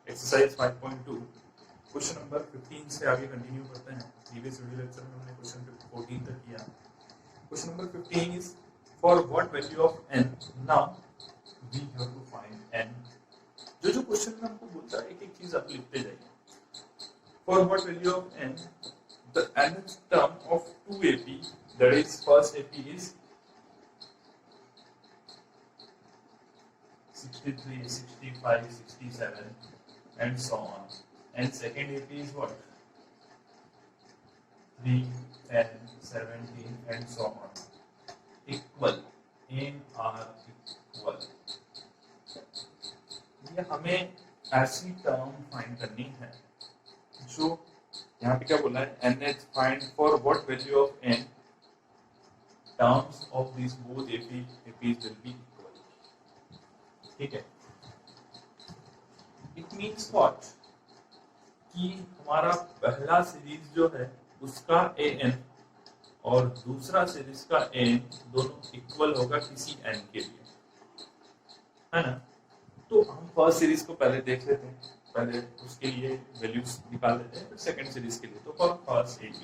Exercise 5.2 question number 15 से आगे continue करते हैं। प्रीवियस वीडियो लेक्चर में हमने क्वेश्चन 14 तक किया। Question number 15 is for what value of n now we have to find n। जो क्वेश्चन में हमको बोलता है एक चीज आप लिखते जाइए। For what value of n the nth term of 2ap that is first ap is 63, 65, 67 and so on. And second AP is what? 3, 10, 17 and so on. Equal. N are equal. ये हमें ऐसी टर्म फाइंड करनी है जो यहाँ पे क्या बोला है nth find for what value of n terms of this both APs will be equal. ठीक है, इट मीन्स व्हाट कि हमारा पहला सीरीज जो है उसका an और दूसरा सीरीज का an दोनों इक्वल होगा किसी n के लिए, है ना। तो हम फर्स्ट सीरीज को पहले देख लेते हैं, पहले उसके लिए वैल्यूज निकाल लेते हैं, फिर सेकंड सीरीज के लिए। तो फॉर फर्स्ट AP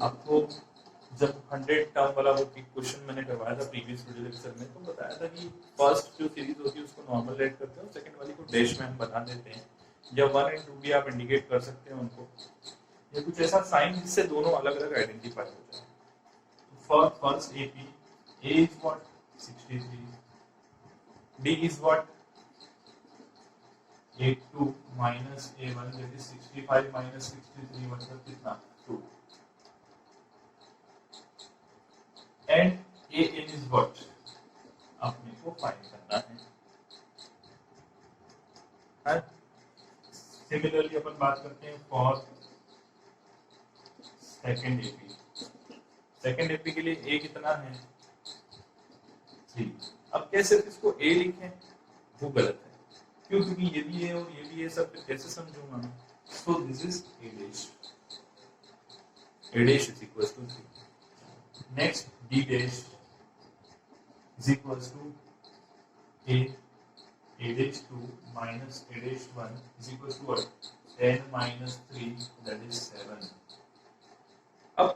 आपको जब 100 टर्म वाला वो क्वेश्चन मैंने करवाया था प्रीवियस वीडियो लेक्चर में, तो बताया था कि फर्स्ट जो सीरीज होती है उसको नॉर्मल रेट करते हैं और सेकंड वाली को डैश में हम बता देते हैं, या 1 और 2 भी आप इंडिकेट कर सकते हैं उनको, या कुछ ऐसा साइन जिससे दोनों अलग अलग आइडेंटिफाई हो जाए। तो for first AP A is what 63, D is what A2 minus A1 that is 65 minus 63 मतलब कितना 2, and an is what अपने को फाइंड करना है। सिमिलरली अपन बात करते हैं for second AP। Second AP के लिए a कितना है 3। अब कैसे इसको a लिखें वो गलत है, क्यों? क्योंकि ये भी है और ये भी है, सब कैसे समझूंगा मैं। So this is a dash is equal to 3। Next, D dash is equals to A dash 2 minus A dash 1 is equals to what? 10 minus 3 that is 7. अब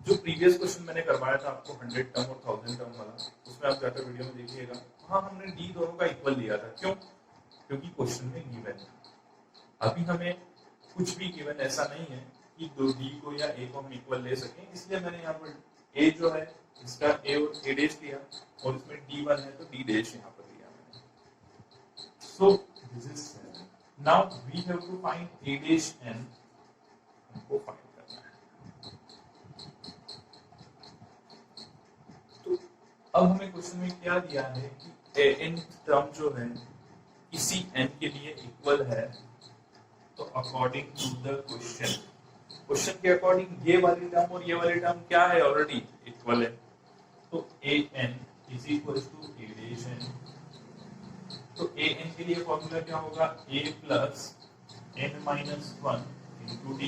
जो प्रीवियस क्वेश्चन मैंने करवाया था आपको 100 टर्म और 1000 टर्म वाला, उसमें आप जाकर वीडियो में देखिएगा, वहाँ हमने D दोनों का इक्वल लिया था। क्यों? क्योंकि क्वेश्चन में गिवन है। अभी हमें कुछ भी गिवन ऐसा नहीं है कि दो D को या A को हम इक्वल ले सकें, इसलिए मैंने यहाँ पर A जो है इसका A और A डैश लिया और इसमें D1 है तो D डैश यहाँ पर लिया मैंने। So this is 7. Now we have to find A dash n, हमको फाइंड करना है। तो अब हमें क्वेश्चन में क्या दिया है कि n टर्म जो है किसी n के लिए इक्वल है, तो अकॉर्डिंग टू द क्वेश्चन के अकॉर्डिंग ये वाली टर्म और ये वाली टर्म क्या है ऑलरेडी इक्वल है, तो an is equal to a dash n। तो an के लिए फॉर्मूला क्या होगा a plus n minus 1 into d,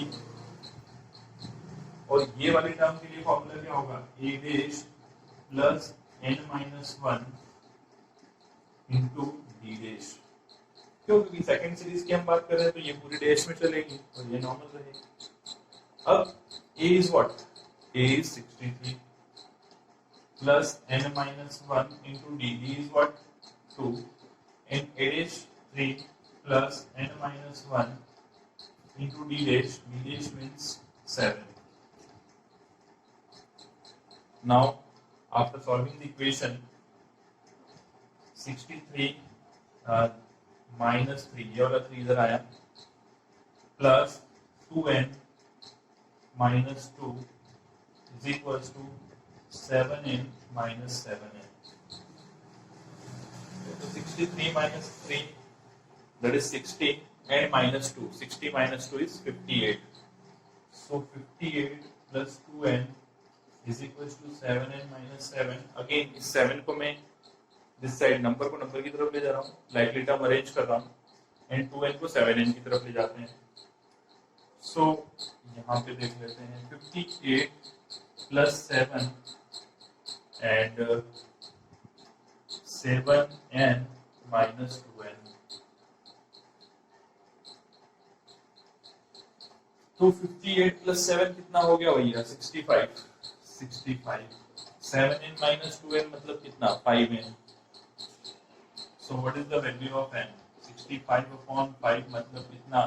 और ये वाली टर्म के लिए फॉर्मूला क्या होगा a dash plus n minus 1 into d dash. क्यों? क्योंकि सेकंड सीरीज की हम बात कर रहे हैं तो ये पूरी डैश में चलेगी और ये नॉर्मल रहेगी। अब A is what? A is 63 plus n minus 1 into D. D is what? 2 and A dash 3 plus n minus 1 into D dash. D dash means 7. Now, after solving the equation, 63 minus 3, ये वाला 3 इधर आया, plus 2n minus 2 is equals to 7n minus 7n. So 63 minus 3 that is 60 and minus 2. 60 minus 2 is 58. So 58 plus 2n is equals to 7n minus 7. Again इस 7 को मैं this side number को number की तरफ ले जा रहा हूँ, likely term अरेंज कर रहा हूँ, and 2n को 7n की तरफ ले जाते हैं। सो यहाँ पे देख लेते हैं 58 plus 7 and 7n minus 2n। तो 58 प्लस 7 कितना हो गया भैया? 65। 7n माइनस 2n मतलब कितना? 5n। So what is the value of n? 65 upon 5 मतलब कितना?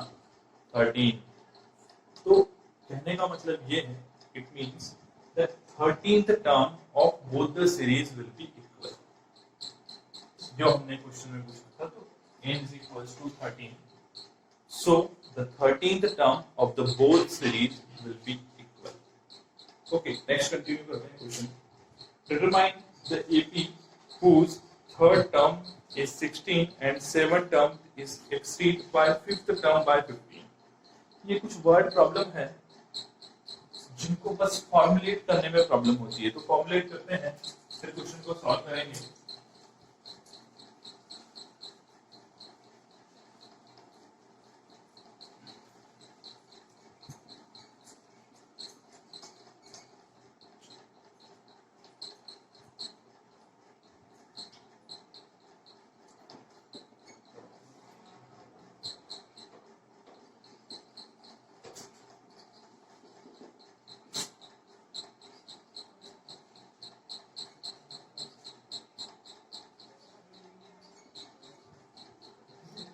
13। तो कहने का मतलब ये है, it means the 13th term of both the series will be equal. जो हमने क्वेश्चन में पूछा था, तो n is equals to 13. So the 13th term of the both series will be equal. Okay, next continue करते हैं question. Determine the AP whose third term is 16 and seventh term is exceed by fifth term by 15. ये कुछ word problem है जिनको बस formulate करने में problem होती है, तो फॉर्मुलेट करते हैं, फिर क्वेश्चन को सॉल्व करेंगे।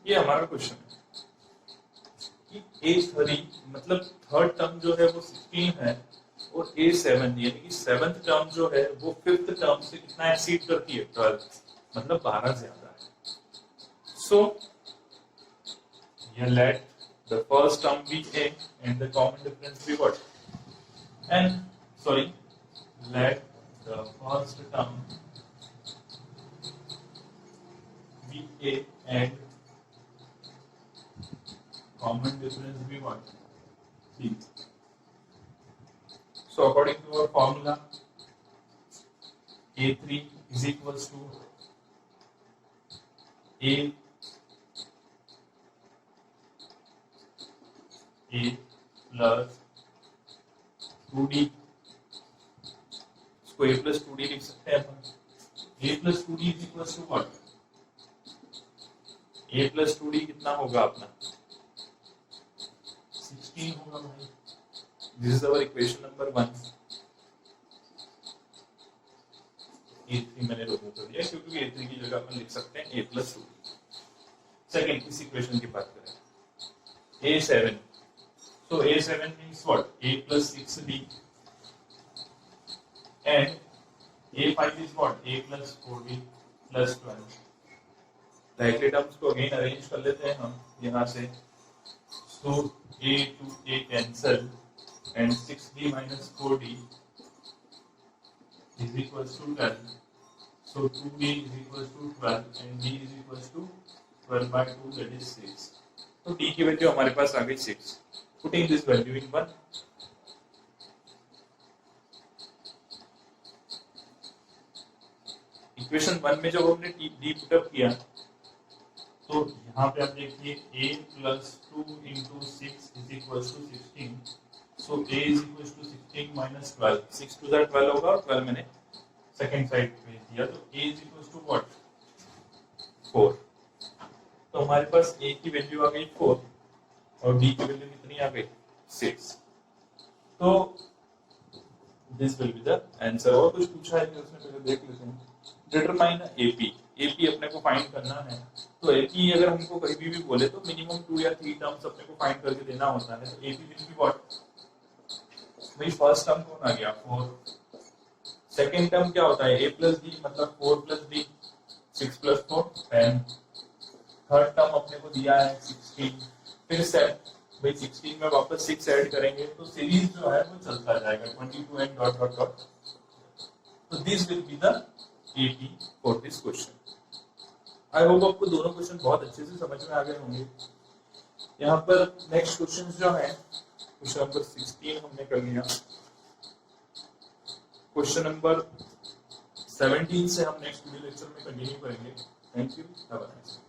ये हमारा क्वेश्चन है कि A3 मतलब थर्ड टर्म जो है वो 16 है और A7 यानी कि सेवंथ टर्म जो है वो फिफ्थ टर्म से कितना एक्सीड करती है? 12, मतलब 12 ज्यादा है। सो you let the first term be A and the common difference be what? And sorry, let the first term be A and common difference be what? C. So according to our formula, A3 is equals to A plus 2D, इसको A plus 2D लिख सकते हैं अपन। A plus 2D is equals to what? A plus 2D कितना होगा अपना? 16 होगा भाई। This is our equation number 1. A3 मैंने रिमूव कर दिया क्योंकि A3 की जगह अपन लिख सकते हैं A plus 2D। सेकेंड, इस इक्वेशन की बात करें, A7, so A7 means what? A plus 6D and A5 is what? A plus 4D plus 12. Directly terms को अगेन अरेंज कर लेते हैं हम यहाँ से। So A to A cancel and 6D minus 4D is equals to 12. So 2D is equals to 12 and D is equals to 12 by 2, that is 6. तो D की value हमारे पास आ गई 6. Putting this value in 1. Equation 1 में जब हमने D put up किया तो यहाँ पे आप देखिए A plus 2 into 6 is equals to 16. So A is equals to 16 minus 12. 6 to the 12 होगा और 12 मैंने सेकेंड साइड पे दिया, तो A is equals to what? 4. तो हमारे पास A की वैल्यू आ गई 4 और D की वैल्यू कितनी आ गई? 6. तो this will be the answer. और कुछ पूछा है कि उसमें पहले देख लेते हैं। डिटरमाइन AP, AP अपने को फाइंड करना है, तो AP अगर हमको कहीं भी बोले तो मिनिमम 2 या 3 टर्म्स अपने को फाइंड करके देना होता है। तो AP विल बी व्हाट? भाई फर्स्ट टर्म कौन आ गया? 4। सेकंड टर्म क्या होता है? A plus D मतलब 4 plus D, 6 plus 4 10। Third term अपने को दिया है 16, फिर 7, भाई 16 में वापस 6 ऐड करेंगे तो सीरीज जो है वो चलता जाएगा 22 एंड डॉट डॉट डॉट। तो this will be the AP for this question. I hope आपको दोनों क्वेश्चन बहुत अच्छे से समझ में आ गए होंगे। यहाँ पर नेक्स्ट क्वेश्चन जो है क्वेश्चन नंबर 16 हमने कर लिया। क्वेश्चन नंबर 17 से हम नेक्स्ट वीडियो लेक्चर में कंटिन्यू करेंगे। Thank you, have a nice day.